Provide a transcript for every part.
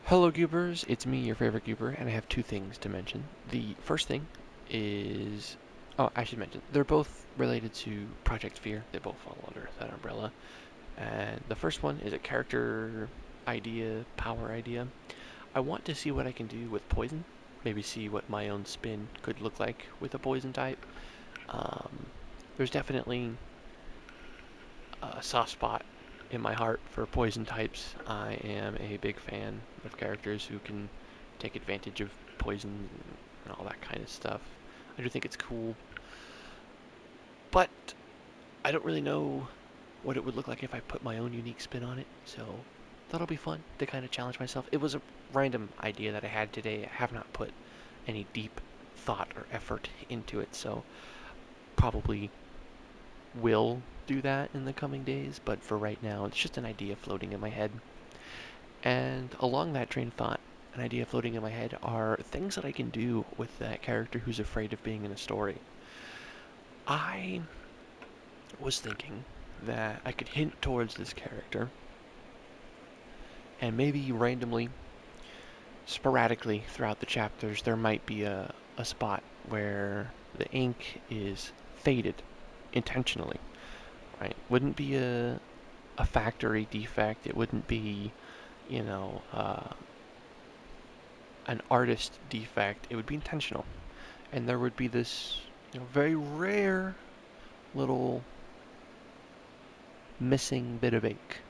Hello Goobers, it's me, your favorite Goober, and I have two things to mention. The first thing is, oh, I should mention, they're both related to Project Fear. They both fall under that umbrella. And the first one is a character idea, power idea. I want to see what I can do with poison. Maybe see what my own spin could look like with a poison type. Um, there's definitely a soft spot in my heart for poison types. I am a big fan of characters who can take advantage of poison and all that kind of stuff. I do think it's cool, but I don't really know what it would look like if I put my own unique spin on it, so that'll be fun to kind of challenge myself. It was a random idea that I had today. I have not put any deep thought or effort into it, so probably will do that in the coming days, but for right now, it's just an idea floating in my head. And along that train of thought, an idea floating in my head are things that I can do with that character who's afraid of being in a story. I was thinking that I could hint towards this character and maybe randomly, sporadically throughout the chapters, there might be a spot where the ink is faded intentionally, right? Wouldn't be a factory defect. It wouldn't be, you know, an artist defect. It would be intentional. And there would be this, very rare little missing bit of ink,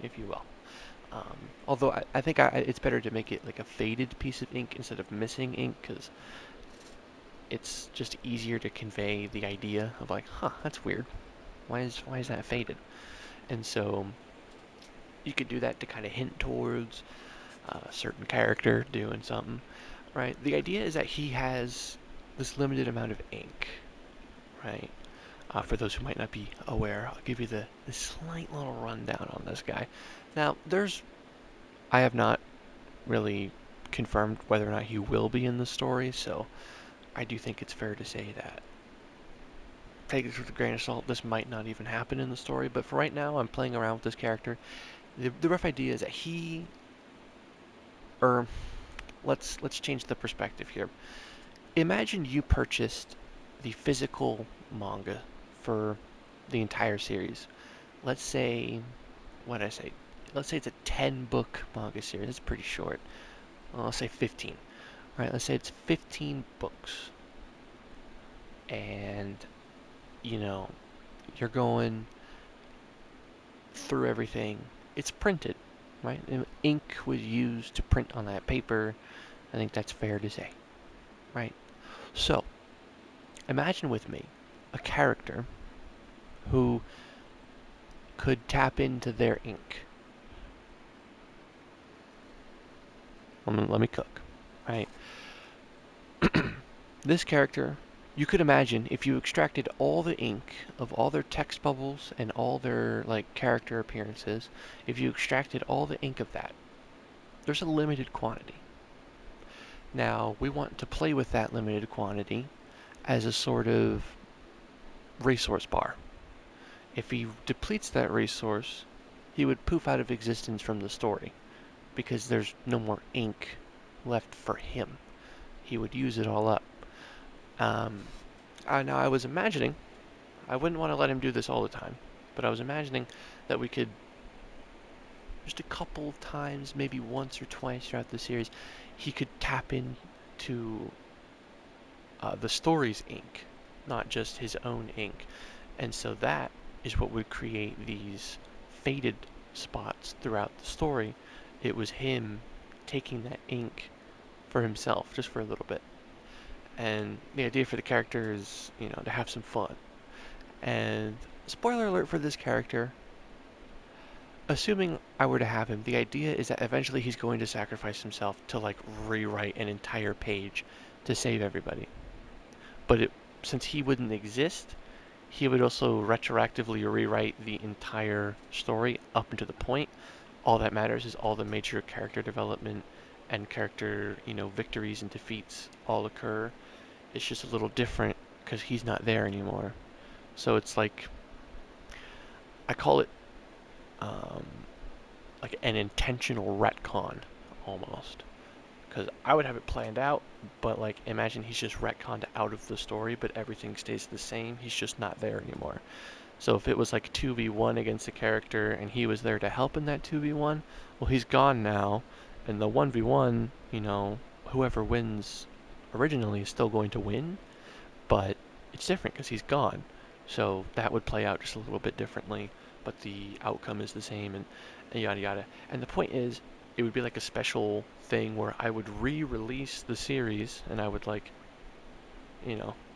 if you will. Although I think it's better to make it like a faded piece of ink instead of missing ink because it's just easier to convey the idea of like, huh, that's weird. Why is that faded? And so you could do that to kind of hint towards a certain character doing something, right? The idea is that he has this limited amount of ink, right? For those who might not be aware, I'll give you the slight little rundown on this guy. Now, I have not really confirmed whether or not he will be in the story, so I do think it's fair to say that take this with a grain of salt. This might not even happen in the story, but for right now, I'm playing around with this character. The rough idea is that or let's change the perspective here. Imagine you purchased the physical manga for the entire series. Let's say, what did I say? Let's say it's a 10 book manga series. It's pretty short. Well, let's say 15. All right, let's say it's 15 books. And, you know, you're going through everything. It's printed, right? And ink was used to print on that paper. I think that's fair to say, right? So, imagine with me a character who could tap into their ink. Let me cook, right? This character, you could imagine if you extracted all the ink of all their text bubbles and all their like character appearances, if you extracted all the ink of that, there's a limited quantity. Now, we want to play with that limited quantity as a sort of resource bar. If he depletes that resource, he would poof out of existence from the story because there's no more ink left for him. He would use it all up. Um, now I was imagining, I wouldn't want to let him do this all the time, but I was imagining that we could just a couple times, maybe once or twice throughout the series, he could tap into the story's ink, not just his own ink. And so that is what would create these faded spots throughout the story. It was him taking that ink for himself, just for a little bit. And the idea for the character is, to have some fun. And spoiler alert for this character, assuming I were to have him, the idea is that eventually he's going to sacrifice himself to like rewrite an entire page to save everybody. But since he wouldn't exist, he would also retroactively rewrite the entire story up until the point. All that matters is all the major character development and character, victories and defeats all occur. It's just a little different because he's not there anymore. So it's like I call it um, like an intentional retcon almost. Because I would have it planned out, but like imagine he's just retconned out of the story, but everything stays the same. He's just not there anymore. So if it was like 2v1 against a character and he was there to help in that 2v1, well, he's gone now. And the 1v1, whoever wins originally is still going to win, but it's different because he's gone. So that would play out just a little bit differently, but the outcome is the same, and yada yada. And the point is, it would be like a special thing where I would re-release the series, and I would like,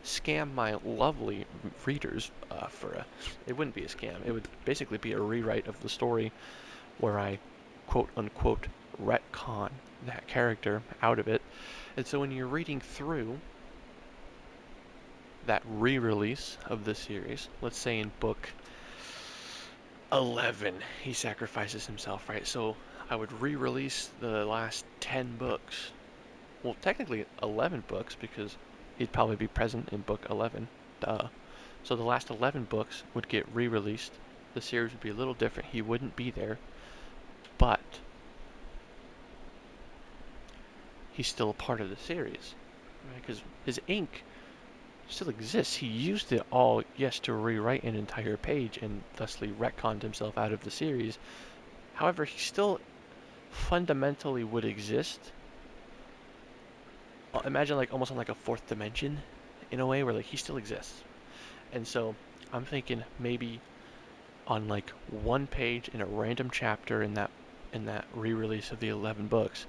scam my lovely readers for a. It wouldn't be a scam. It would basically be a rewrite of the story where I, quote unquote, retcon that character out of it. And so when you're reading through that re-release of the series, let's say in book 11 he sacrifices himself, right? So I would re-release the last 10 books. Well, technically 11 books because he'd probably be present in book 11. Duh. So the last 11 books would get re-released. The series would be a little different. He wouldn't be there, but he's still a part of the series, right? Because his ink still exists. He used it all, yes, to rewrite an entire page and thusly retconned himself out of the series. However, he still fundamentally would exist. Imagine like almost on like a fourth dimension in a way where like he still exists. And so I'm thinking maybe on like one page in a random chapter in that re-release of the 11 books,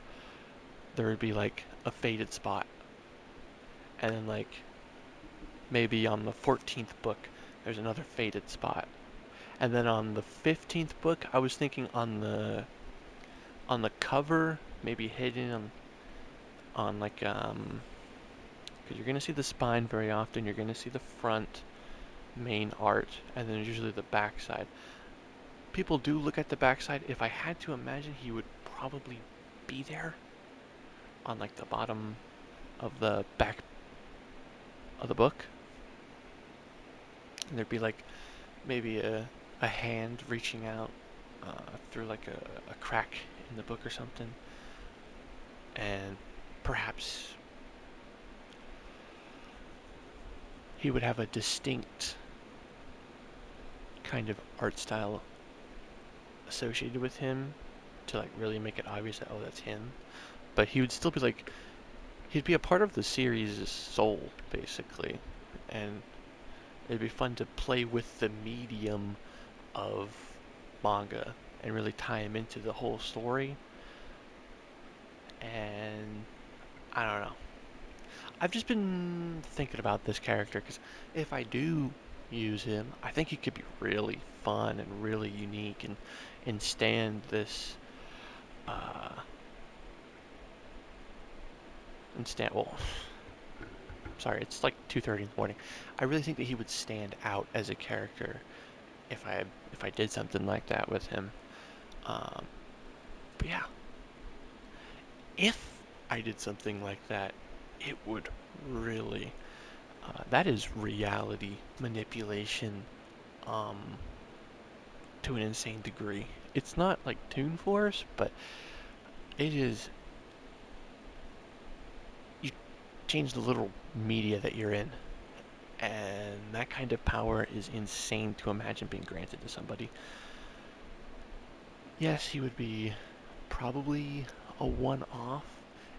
there would be like a faded spot. And then like maybe on the 14th book, there's another faded spot. And then on the 15th book, I was thinking on the cover, maybe hidden on like because you're gonna see the spine very often. You're gonna see the front main art, and then usually the back side. People do look at the back side. If I had to imagine, he would probably be there on like the bottom of the back of the book, and there'd be like maybe a hand reaching out through like a crack in the book or something, and perhaps he would have a distinct kind of art style associated with him to like really make it obvious that, oh, that's him. But he would still be like, he'd be a part of the series' soul basically, and it'd be fun to play with the medium of manga and really tie him into the whole story. And I don't know, I've just been thinking about this character because if I do use him, I think he could be really fun and really unique and stand this uh and stand well. Sorry, it's like 2:30 in the morning. I really think that he would stand out as a character if I did something like that with him. Um, but yeah, if I did something like that, it would really that is reality manipulation um, to an insane degree. It's not like Toon Force, but it is. You change the little media that you're in, and that kind of power is insane to imagine being granted to somebody. Yes, he would be probably a one-off,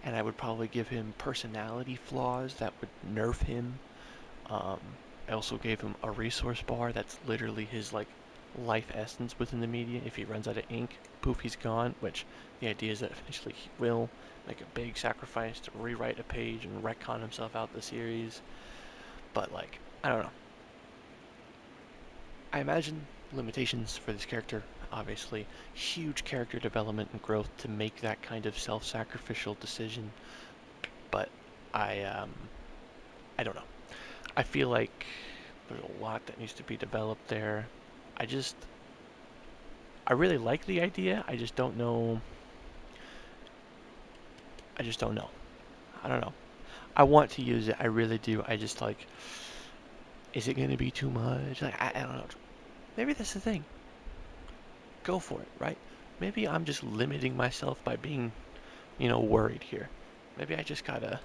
and I would probably give him personality flaws that would nerf him. Um, I also gave him a resource bar that's literally his like life essence within the media. If he runs out of ink, poof, he's gone. Which the idea is that eventually he will make a big sacrifice to rewrite a page and retcon himself out the series. But like, I don't know. I imagine limitations for this character. Obviously, huge character development and growth to make that kind of self-sacrificial decision. But I I don't know. I feel like there's a lot that needs to be developed there. I just, I really like the idea. I just don't know. I just don't know. I don't know. I want to use it. I really do. I just like, is it going to be too much? Like, I don't know. Maybe that's the thing. Go for it, right? Maybe I'm just limiting myself by being worried here. Maybe I just gotta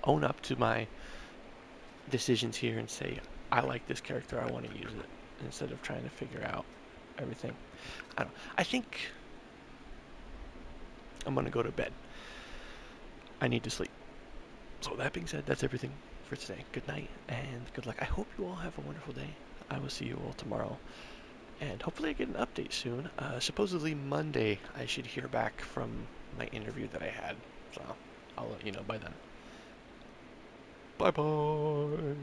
own up to my decisions here and say, I like this character, I want to use it, instead of trying to figure out everything. I don't. I think I'm gonna go to bed. I need to sleep. So that being said, that's everything for today. Good night and good luck. I hope you all have a wonderful day. I will see you all tomorrow, and hopefully I get an update soon. Supposedly Monday I should hear back from my interview that I had. So I'll let you know by then. Bye bye.